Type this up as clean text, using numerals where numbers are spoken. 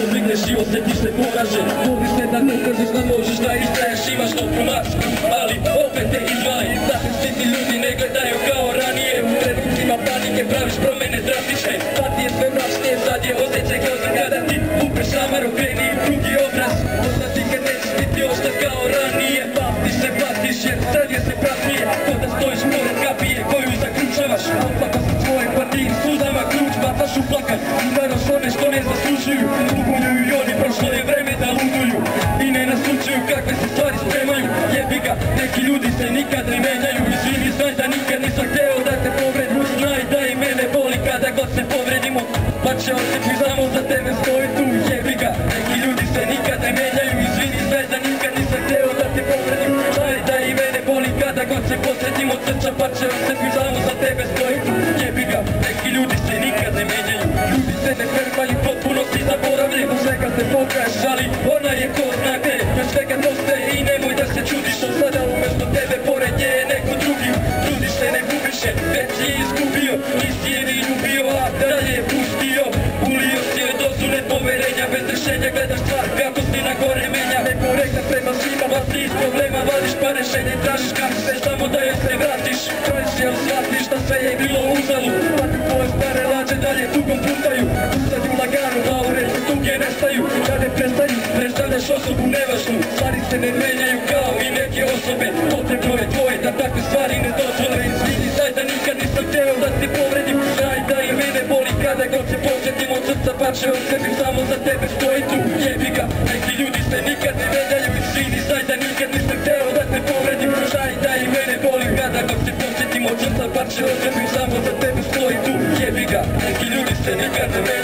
podvigneš i osjetiš se poražen. Voli se da dokažeš da možeš, da istraješ, imaš dobru masku, ali opet te izvali. Da se svi ti ljudi ne gledaju kao ranije. U trenucima panike praviš promjene drastične. Sad je sve mračnije, sad je osjećaj kao za kada ti upeš šamar, okreni drugi obraz. Možda ti kad nećeš biti oštar kao ranije. Patiš jer sad je se pratnije. Ko da stojiš pored kapije koju zaključavaš. Oplaka se svoje partije, suzama ključ bacaš u plakat. Udaraš one što ne zaslužuju. Luguju i oni, prošlo je vreme da luduju. I ne naslučuju kakve se stvari spremaju. Jebi ga, neki ljudi se nikad ne menjaju. Izvini, znaj da nikad nisam hteo da te povredim. Znaj da i mene boli kada god se povredimo. Pa će osjeti samo za tebe stoji tu. Jebi ga, neki ljudi se nikad ne menjaju. Izvini, znaj da nikad nisam hteo da te povredim. Znaj da i mene boli kada god se posretim od srca. Pa će osjeti samo za tebe stoji tu. Jebi ga, neki ljudi se nikad ne menjaju. Ljudi se ne krpaju, potpuno si zaboravljaju. Do svega se pokaješ, ali ona je ko zna gde. Bez svega to ste i nemoj da se čudiš. Od sada umjesto tebe pored nje je neko drugi. Trudiš se, ne gubiš je, već je izgubio. Nisi je ni ljubio, a dalje je pustio. Ulio si joj dozu nepoverenja. Bez rešenja gledaš stvar kako si na gore menja. Nekorektan prema svima, vas ti iz problema vadiš. Pa rešenje tražiš kako se samo da joj se vratiš. Tražiš jel shvatiš da sve je bilo uzalud. Pa ti tvoje stare lađe dalje tugom putaju. Usadu lagano, da u reći tuge nestaju. Da ne prestaju, predstavljaš osobu nevažnu. Stvari se ne menjaju kao i neke osobe. Potrebno je tvoje da takve stvari ne dozvole. Izvini, znaj da nikad nisam hteo da te povredim. Znaj da i mene boli kada god se posjetim od srca. Pa će osjetim samo za tebe stoji tu. Jebi ga, neki ljudi se nikad ne menjaju. Izvini, znaj da nikad nisam hteo da te povredim. Znaj da i mene boli kada god se posjetim od srca. Pa će osjetim samo za tebe stoji tu. Jebi ga, neki ljudi se nikad ne menjaju.